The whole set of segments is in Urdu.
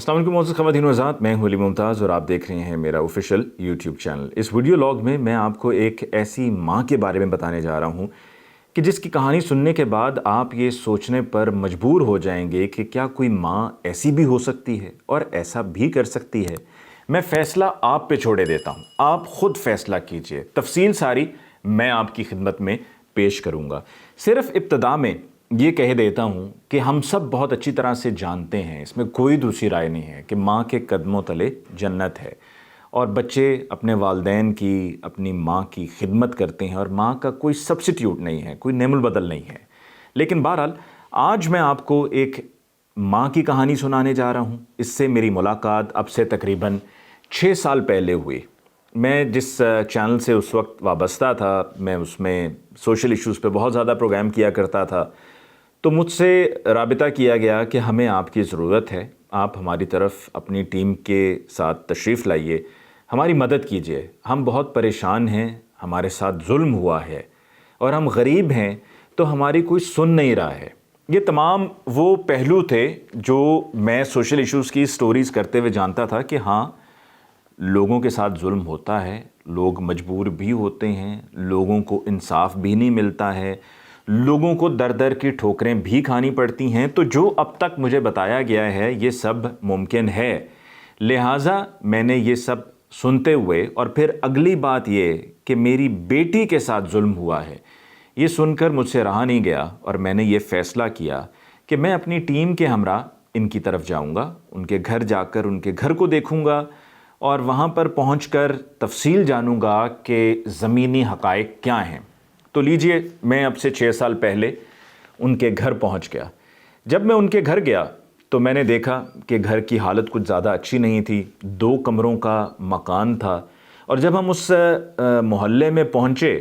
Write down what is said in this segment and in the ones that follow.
السلام علیکم معزز خواتین و حضرات، میں ہوں علی ممتاز اور آپ دیکھ رہے ہیں میرا آفیشیل یوٹیوب چینل۔ اس ویڈیو لاگ میں میں آپ کو ایک ایسی ماں کے بارے میں بتانے جا رہا ہوں کہ جس کی کہانی سننے کے بعد آپ یہ سوچنے پر مجبور ہو جائیں گے کہ کیا کوئی ماں ایسی بھی ہو سکتی ہے اور ایسا بھی کر سکتی ہے۔ میں فیصلہ آپ پہ چھوڑے دیتا ہوں، آپ خود فیصلہ کیجئے، تفصیل ساری میں آپ کی خدمت میں پیش کروں گا۔ صرف ابتدا میں یہ کہہ دیتا ہوں کہ ہم سب بہت اچھی طرح سے جانتے ہیں، اس میں کوئی دوسری رائے نہیں ہے کہ ماں کے قدموں تلے جنت ہے، اور بچے اپنے والدین کی، اپنی ماں کی خدمت کرتے ہیں، اور ماں کا کوئی سبسٹیوٹ نہیں ہے، کوئی نعم البدل نہیں ہے۔ لیکن بہرحال آج میں آپ کو ایک ماں کی کہانی سنانے جا رہا ہوں۔ اس سے میری ملاقات اب سے تقریباً 6 سال پہلے ہوئی۔ میں جس چینل سے اس وقت وابستہ تھا، میں اس میں سوشل ایشوز پہ بہت زیادہ پروگرام کیا کرتا تھا، تو مجھ سے رابطہ کیا گیا کہ ہمیں آپ کی ضرورت ہے، آپ ہماری طرف اپنی ٹیم کے ساتھ تشریف لائیے، ہماری مدد کیجیے، ہم بہت پریشان ہیں، ہمارے ساتھ ظلم ہوا ہے اور ہم غریب ہیں تو ہماری کوئی سن نہیں رہا ہے۔ یہ تمام وہ پہلو تھے جو میں سوشل ایشوز کی سٹوریز کرتے ہوئے جانتا تھا کہ ہاں، لوگوں کے ساتھ ظلم ہوتا ہے، لوگ مجبور بھی ہوتے ہیں، لوگوں کو انصاف بھی نہیں ملتا ہے، لوگوں کو در در کی ٹھوکریں بھی کھانی پڑتی ہیں۔ تو جو اب تک مجھے بتایا گیا ہے یہ سب ممکن ہے، لہٰذا میں نے یہ سب سنتے ہوئے، اور پھر اگلی بات یہ کہ میری بیٹی کے ساتھ ظلم ہوا ہے، یہ سن کر مجھ سے رہا نہیں گیا، اور میں نے یہ فیصلہ کیا کہ میں اپنی ٹیم کے ہمراہ ان کی طرف جاؤں گا، ان کے گھر جا کر ان کے گھر کو دیکھوں گا، اور وہاں پر پہنچ کر تفصیل جانوں گا کہ زمینی حقائق کیا ہیں۔ تو لیجئے، میں اب سے 6 سال پہلے ان کے گھر پہنچ گیا۔ جب میں ان کے گھر گیا تو میں نے دیکھا کہ گھر کی حالت کچھ زیادہ اچھی نہیں تھی، 2 کمروں کا مکان تھا، اور جب ہم اس محلے میں پہنچے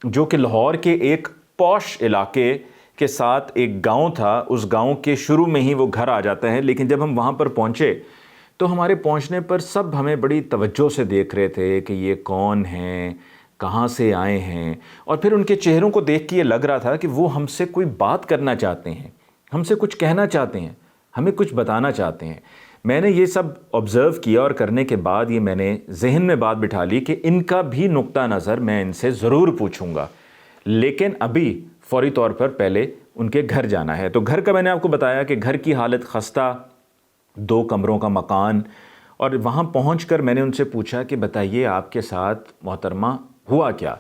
جو کہ لاہور کے ایک پوش علاقے کے ساتھ ایک گاؤں تھا، اس گاؤں کے شروع میں ہی وہ گھر آ جاتا ہے، لیکن جب ہم وہاں پر پہنچے تو ہمارے پہنچنے پر سب ہمیں بڑی توجہ سے دیکھ رہے تھے کہ یہ کون ہیں، کہاں سے آئے ہیں، اور پھر ان کے چہروں کو دیکھ کے یہ لگ رہا تھا کہ وہ ہم سے کوئی بات کرنا چاہتے ہیں، ہم سے کچھ کہنا چاہتے ہیں، ہمیں کچھ بتانا چاہتے ہیں۔ میں نے یہ سب آبزرو کیا، اور کرنے کے بعد یہ میں نے ذہن میں بات بٹھا لی کہ ان کا بھی نقطہ نظر میں ان سے ضرور پوچھوں گا، لیکن ابھی فوری طور پر پہلے ان کے گھر جانا ہے۔ تو گھر کا میں نے آپ کو بتایا کہ گھر کی حالت خستہ، 2 کمروں کا مکان، اور وہاں پہنچ کر میں نے ان سے پوچھا کہ بتائیے آپ کے ساتھ محترمہ ہوا کیا؟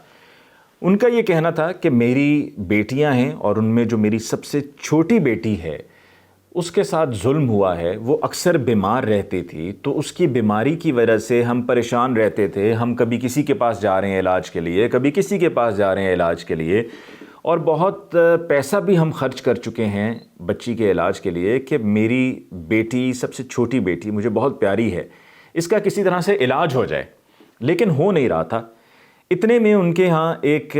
ان کا یہ کہنا تھا کہ میری بیٹیاں ہیں، اور ان میں جو میری سب سے چھوٹی بیٹی ہے اس کے ساتھ ظلم ہوا ہے، وہ اکثر بیمار رہتی تھی، تو اس کی بیماری کی وجہ سے ہم پریشان رہتے تھے، ہم کبھی کسی کے پاس جا رہے ہیں علاج کے لیے، کبھی کسی کے پاس جا رہے ہیں علاج کے لیے، اور بہت پیسہ بھی ہم خرچ کر چکے ہیں بچی کے علاج کے لیے کہ میری بیٹی، سب سے چھوٹی بیٹی مجھے بہت پیاری ہے، اس کا کسی طرح سے علاج ہو جائے، لیکن ہو نہیں رہا تھا۔ اتنے میں ان کے ہاں ایک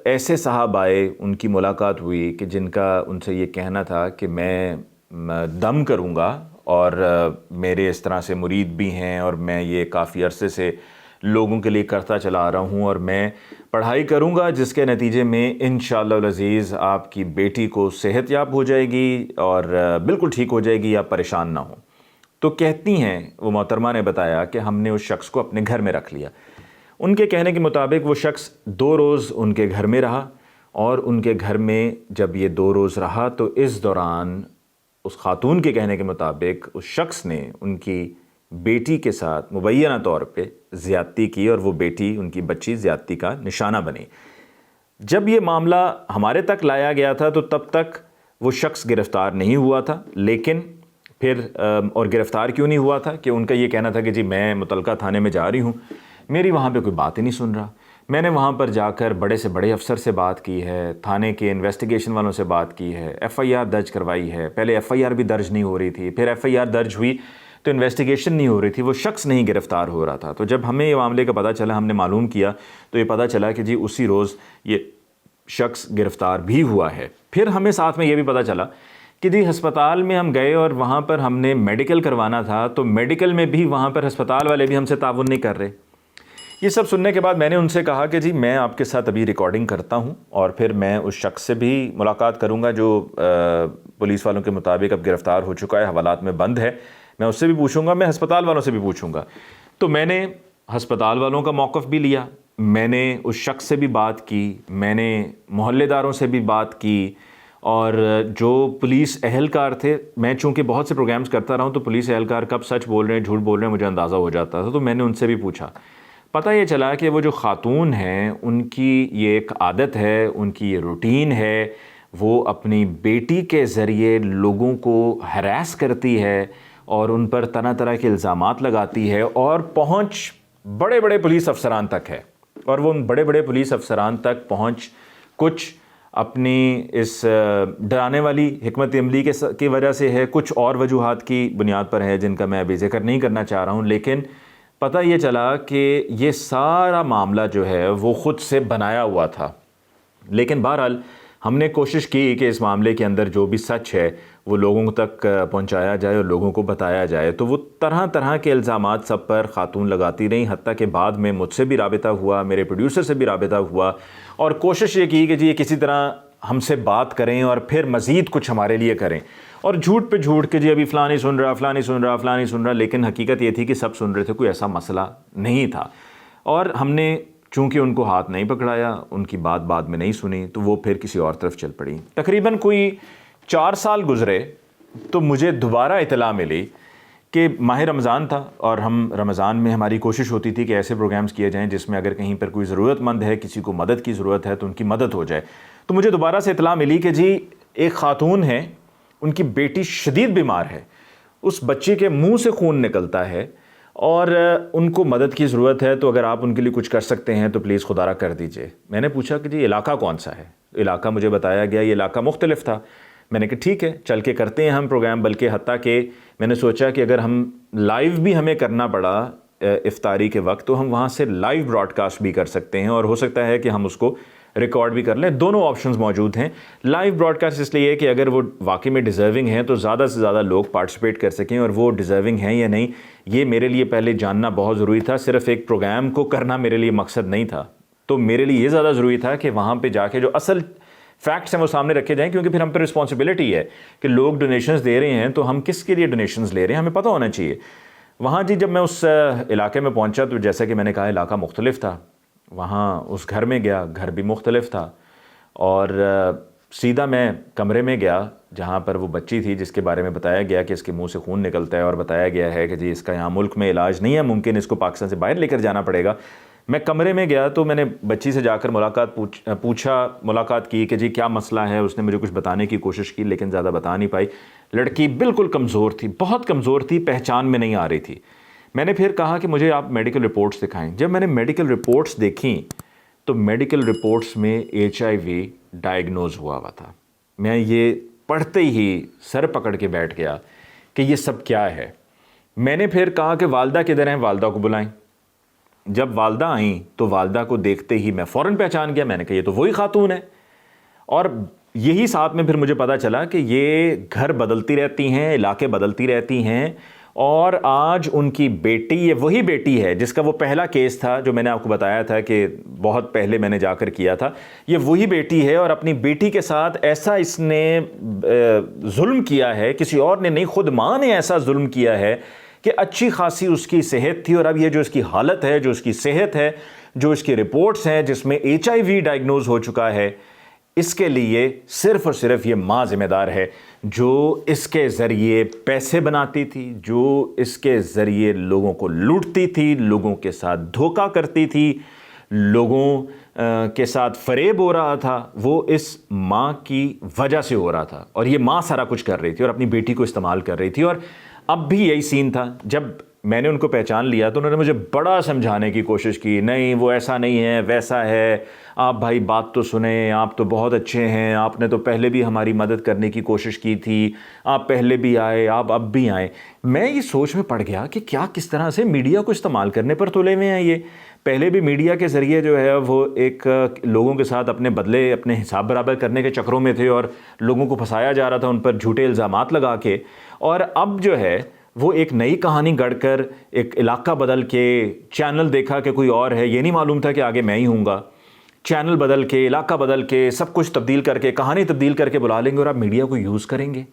ایسے صاحب آئے، ان کی ملاقات ہوئی کہ جن کا ان سے یہ کہنا تھا کہ میں دم کروں گا، اور میرے اس طرح سے مرید بھی ہیں، اور میں یہ کافی عرصے سے لوگوں کے لیے کرتا چلا آ رہا ہوں، اور میں پڑھائی کروں گا جس کے نتیجے میں انشاءاللہ العزیز آپ کی بیٹی کو صحت یاب ہو جائے گی اور بالکل ٹھیک ہو جائے گی، آپ پریشان نہ ہوں۔ تو کہتی ہیں وہ محترمہ نے بتایا کہ ہم نے اس شخص کو اپنے گھر میں رکھ لیا۔ ان کے کہنے کے مطابق وہ شخص 2 روز ان کے گھر میں رہا، اور ان کے گھر میں جب یہ 2 روز رہا تو اس دوران اس خاتون کے کہنے کے مطابق اس شخص نے ان کی بیٹی کے ساتھ مبینہ طور پہ زیادتی کی، اور وہ بیٹی، ان کی بچی، زیادتی کا نشانہ بنی۔ جب یہ معاملہ ہمارے تک لایا گیا تھا تو تب تک وہ شخص گرفتار نہیں ہوا تھا، لیکن پھر اور گرفتار کیوں نہیں ہوا تھا کہ ان کا یہ کہنا تھا کہ جی میں متعلقہ تھانے میں جا رہی ہوں، میری وہاں پہ کوئی بات ہی نہیں سن رہا۔ میں نے وہاں پر جا کر بڑے سے بڑے افسر سے بات کی ہے، تھانے کے انویسٹیگیشن والوں سے بات کی ہے، ایف آئی آر درج کروائی ہے، پہلے ایف آئی آر بھی درج نہیں ہو رہی تھی، پھر ایف آئی آر درج ہوئی تو انویسٹیگیشن نہیں ہو رہی تھی، وہ شخص نہیں گرفتار ہو رہا تھا۔ تو جب ہمیں یہ معاملے کا پتہ چلا، ہم نے معلوم کیا، تو یہ پتہ چلا کہ جی اسی روز یہ شخص گرفتار بھی ہوا ہے۔ پھر ہمیں ساتھ میں یہ بھی پتہ چلا کہ جی ہسپتال میں ہم گئے، اور وہاں پر ہم نے میڈیکل کروانا تھا، تو میڈیکل میں بھی وہاں پر ہسپتال والے بھی ہم سے تعاون نہیں کر رہے۔ یہ سب سننے کے بعد میں نے ان سے کہا کہ جی میں آپ کے ساتھ ابھی ریکارڈنگ کرتا ہوں، اور پھر میں اس شخص سے بھی ملاقات کروں گا جو پولیس والوں کے مطابق اب گرفتار ہو چکا ہے، حوالات میں بند ہے، میں اس سے بھی پوچھوں گا, میں ہسپتال والوں سے بھی پوچھوں گا. تو میں نے ہسپتال والوں کا موقف بھی لیا, میں نے اس شخص سے بھی بات کی, میں نے محلے داروں سے بھی بات کی, اور جو پولیس اہلکار تھے, میں چونکہ بہت سے پروگرامز کرتا رہا ہوں تو پولیس اہلکار کب سچ بول رہے ہیں جھوٹ بول رہے ہیں مجھے اندازہ ہو جاتا تھا, تو میں نے ان سے بھی پوچھا. پتہ یہ چلا کہ وہ جو خاتون ہیں ان کی یہ ایک عادت ہے, ان کی یہ روٹین ہے, وہ اپنی بیٹی کے ذریعے لوگوں کو ہراس کرتی ہے اور ان پر طرح طرح کے الزامات لگاتی ہے, اور پہنچ بڑے بڑے پولیس افسران تک ہے. اور وہ ان بڑے بڑے پولیس افسران تک پہنچ کچھ اپنی اس ڈرانے والی حکمت عملی کی وجہ سے ہے, کچھ اور وجوہات کی بنیاد پر ہے جن کا میں ابھی ذکر نہیں کرنا چاہ رہا ہوں. لیکن پتہ یہ چلا کہ یہ سارا معاملہ جو ہے وہ خود سے بنایا ہوا تھا. لیکن بہرحال ہم نے کوشش کی کہ اس معاملے کے اندر جو بھی سچ ہے وہ لوگوں تک پہنچایا جائے اور لوگوں کو بتایا جائے. تو وہ طرح طرح کے الزامات سب پر خاتون لگاتی رہیں, حتیٰ کہ بعد میں مجھ سے بھی رابطہ ہوا, میرے پروڈیوسر سے بھی رابطہ ہوا, اور کوشش یہ کی کہ جی یہ کسی طرح ہم سے بات کریں اور پھر مزید کچھ ہمارے لیے کریں, اور جھوٹ پہ جھوٹ کہ جی ابھی فلاں نہیں سن رہا, فلاں نہیں سن رہا, فلاں نہیں سن رہا. لیکن حقیقت یہ تھی کہ سب سن رہے تھے, کوئی ایسا مسئلہ نہیں تھا. اور ہم نے چونکہ ان کو ہاتھ نہیں پکڑایا, ان کی بات بعد میں نہیں سنی, تو وہ پھر کسی اور طرف چل پڑی. تقریباً کوئی 4 سال گزرے تو مجھے دوبارہ اطلاع ملی کہ ماہ رمضان تھا, اور ہم رمضان میں ہماری کوشش ہوتی تھی کہ ایسے پروگرامز کیے جائیں جس میں اگر کہیں پر کوئی ضرورت مند ہے, کسی کو مدد کی ضرورت ہے تو ان کی مدد ہو جائے. تو مجھے دوبارہ سے اطلاع ملی کہ جی ایک خاتون ہے, ان کی بیٹی شدید بیمار ہے, اس بچی کے منہ سے خون نکلتا ہے اور ان کو مدد کی ضرورت ہے, تو اگر آپ ان کے لیے کچھ کر سکتے ہیں تو پلیز خدا را کر دیجئے. میں نے پوچھا کہ جی علاقہ کون سا ہے؟ علاقہ مجھے بتایا گیا, یہ علاقہ مختلف تھا. میں نے کہا ٹھیک ہے چل کے کرتے ہیں ہم پروگرام, بلکہ حتیٰ کہ میں نے سوچا کہ اگر ہم لائیو بھی ہمیں کرنا پڑا افطاری کے وقت تو ہم وہاں سے لائیو براڈ کاسٹ بھی کر سکتے ہیں, اور ہو سکتا ہے کہ ہم اس کو ریکارڈ بھی کر لیں. دونوں آپشنز موجود ہیں. لائیو براڈ کاسٹ اس لیے کہ اگر وہ واقعی میں ڈیزرونگ ہیں تو زیادہ سے زیادہ لوگ پارٹیسپیٹ کر سکیں, اور وہ ڈیزرونگ ہیں یا نہیں یہ میرے لیے پہلے جاننا بہت ضروری تھا. صرف ایک پروگرام کو کرنا میرے لیے مقصد نہیں تھا, تو میرے لیے یہ زیادہ ضروری تھا کہ وہاں پہ جا کے جو اصل فیکٹس ہیں وہ سامنے رکھے جائیں, کیونکہ پھر ہم پہ رسپانسبلٹی ہے کہ لوگ ڈونیشنز دے رہے ہیں تو ہم کس کے لیے ڈونیشنز لے رہے ہیں ہمیں پتہ ہونا چاہیے. وہاں جی جب میں اس علاقے میں پہنچا تو جیسا کہ میں نے کہا علاقہ مختلف تھا, وہاں اس گھر میں گیا, گھر بھی مختلف تھا, اور سیدھا میں کمرے میں گیا جہاں پر وہ بچی تھی جس کے بارے میں بتایا گیا کہ اس کے منہ سے خون نکلتا ہے, اور بتایا گیا ہے کہ جی اس کا یہاں ملک میں علاج نہیں ہے, ممکن اس کو پاکستان سے باہر لے کر جانا پڑے گا. میں کمرے میں گیا تو میں نے بچی سے جا کر ملاقات کی کہ جی کیا مسئلہ ہے. اس نے مجھے کچھ بتانے کی کوشش کی لیکن زیادہ بتا نہیں پائی. لڑکی بالکل کمزور تھی, بہت کمزور تھی, پہچان میں نہیں آ رہی تھی. میں نے پھر کہا کہ مجھے آپ میڈیکل رپورٹس دکھائیں. جب میں نے میڈیکل رپورٹس دیکھیں تو میڈیکل رپورٹس میں HIV ڈائیگنوز ہوا تھا. میں یہ پڑھتے ہی سر پکڑ کے بیٹھ گیا کہ یہ سب کیا ہے. میں نے پھر کہا کہ والدہ کدھر ہیں, والدہ کو بلائیں. جب والدہ آئیں تو والدہ کو دیکھتے ہی میں فوراً پہچان گیا. میں نے کہا یہ تو وہی خاتون ہے. اور یہی ساتھ میں پھر مجھے پتہ چلا کہ یہ گھر بدلتی رہتی ہیں, علاقے بدلتی رہتی ہیں, اور آج ان کی بیٹی یہ وہی بیٹی ہے جس کا وہ پہلا کیس تھا جو میں نے آپ کو بتایا تھا کہ بہت پہلے میں نے جا کر کیا تھا. یہ وہی بیٹی ہے, اور اپنی بیٹی کے ساتھ ایسا اس نے ظلم کیا ہے, کسی اور نے نہیں, خود ماں نے ایسا ظلم کیا ہے کہ اچھی خاصی اس کی صحت تھی, اور اب یہ جو اس کی حالت ہے, جو اس کی صحت ہے, جو اس کی رپورٹس ہیں جس میں HIV ڈائیگنوز ہو چکا ہے, اس کے لیے صرف اور صرف یہ ماں ذمہ دار ہے جو اس کے ذریعے پیسے بناتی تھی, جو اس کے ذریعے لوگوں کو لوٹتی تھی, لوگوں کے ساتھ دھوکہ کرتی تھی, لوگوں کے ساتھ فریب ہو رہا تھا. وہ اس ماں کی وجہ سے ہو رہا تھا, اور یہ ماں سارا کچھ کر رہی تھی اور اپنی بیٹی کو استعمال کر رہی تھی. اور اب بھی یہی سین تھا. جب میں نے ان کو پہچان لیا تو انہوں نے مجھے بڑا سمجھانے کی کوشش کی, نہیں وہ ایسا نہیں ہے, ویسا ہے, آپ بھائی بات تو سنیں, آپ تو بہت اچھے ہیں, آپ نے تو پہلے بھی ہماری مدد کرنے کی کوشش کی تھی, آپ پہلے بھی آئے, آپ اب بھی آئیں. میں یہ سوچ میں پڑ گیا کہ کیا کس طرح سے میڈیا کو استعمال کرنے پر تلے ہوئے ہیں یہ. پہلے بھی میڈیا کے ذریعے جو ہے وہ ایک لوگوں کے ساتھ اپنے بدلے, اپنے حساب برابر کرنے کے چکروں میں تھے, اور لوگوں کو پھنسایا جا رہا تھا ان پر جھوٹے الزامات لگا کے. اور اب جو ہے وہ ایک نئی کہانی گڑھ کر ایک علاقہ بدل کے, چینل دیکھا کہ کوئی اور ہے, یہ نہیں معلوم تھا کہ آگے میں ہی ہوں گا, چینل بدل کے, علاقہ بدل کے, سب کچھ تبدیل کر کے, کہانی تبدیل کر کے بلا لیں گے اور آپ میڈیا کو یوز کریں گے.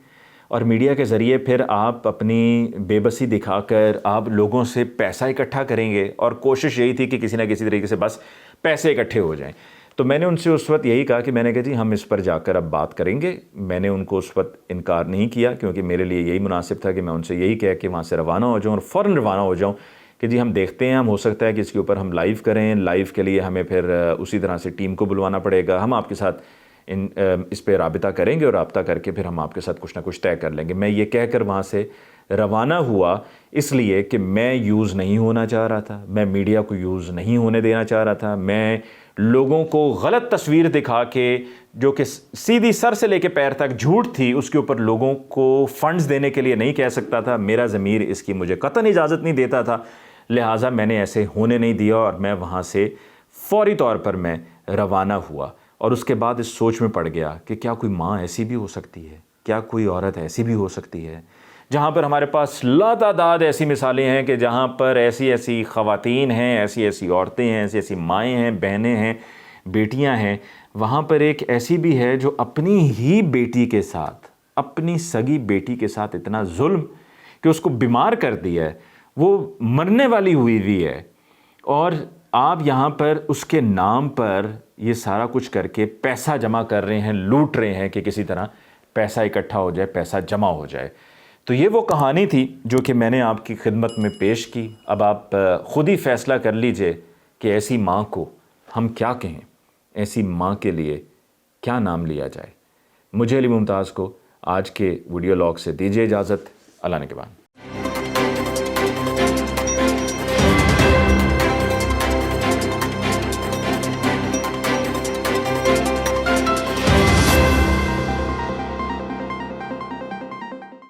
اور میڈیا کے ذریعے پھر آپ اپنی بے بسی دکھا کر آپ لوگوں سے پیسہ اکٹھا کریں گے، اور کوشش یہی تھی کہ کسی نہ کسی طریقے سے بس پیسے اکٹھے ہو جائیں۔ تو میں نے ان سے اس وقت یہی کہا کہ میں نے کہا جی ہم اس پر جا کر اب بات کریں گے۔ میں نے ان کو اس وقت انکار نہیں کیا، کیونکہ میرے لیے یہی مناسب تھا کہ میں ان سے یہی کہہ کہ وہاں سے روانہ ہو جاؤں، اور فوراً روانہ ہو جاؤں کہ جی ہم دیکھتے ہیں، ہم ہو سکتا ہے کہ اس کے اوپر ہم لائیو کریں، لائیو کے لیے ہمیں پھر اسی طرح سے ٹیم کو بلوانا پڑے گا، ہم آپ کے ساتھ اس پہ رابطہ کریں گے، اور رابطہ کر کے پھر ہم آپ کے ساتھ کچھ نہ کچھ طے کر لیں گے۔ میں یہ کہہ کر وہاں سے روانہ ہوا، اس لیے کہ میں یوز نہیں ہونا چاہ رہا تھا، میں میڈیا کو یوز نہیں ہونے دینا چاہ رہا تھا، میں لوگوں کو غلط تصویر دکھا کے جو کہ سیدھی سر سے لے کے پیر تک جھوٹ تھی، اس کے اوپر لوگوں کو فنڈز دینے کے لیے نہیں کہہ سکتا تھا۔ میرا ضمیر اس کی مجھے قطعاً اجازت نہیں دیتا تھا، لہٰذا میں نے ایسے ہونے نہیں دیا، اور میں وہاں سے فوری طور پر میں روانہ ہوا۔ اور اس کے بعد اس سوچ میں پڑ گیا کہ کیا کوئی ماں ایسی بھی ہو سکتی ہے، کیا کوئی عورت ایسی بھی ہو سکتی ہے، جہاں پر ہمارے پاس لاتعداد ایسی مثالیں ہیں کہ جہاں پر ایسی ایسی خواتین ہیں، ایسی ایسی عورتیں ہیں، ایسی ایسی مائیں ہیں، بہنیں ہیں، بیٹیاں ہیں، وہاں پر ایک ایسی بھی ہے جو اپنی ہی بیٹی کے ساتھ، اپنی سگی بیٹی کے ساتھ اتنا ظلم کہ اس کو بیمار کر دیا ہے، وہ مرنے والی ہوئی ہے، اور آپ یہاں پر اس کے نام پر یہ سارا کچھ کر کے پیسہ جمع کر رہے ہیں، لوٹ رہے ہیں کہ کسی طرح پیسہ اکٹھا ہو جائے، پیسہ جمع ہو جائے۔ تو یہ وہ کہانی تھی جو کہ میں نے آپ کی خدمت میں پیش کی۔ اب آپ خود ہی فیصلہ کر لیجئے کہ ایسی ماں کو ہم کیا کہیں، ایسی ماں کے لیے کیا نام لیا جائے۔ مجھے علی ممتاز کو آج کے ویڈیو لاگ سے دیجیے اجازت۔ اللہ نگہبان۔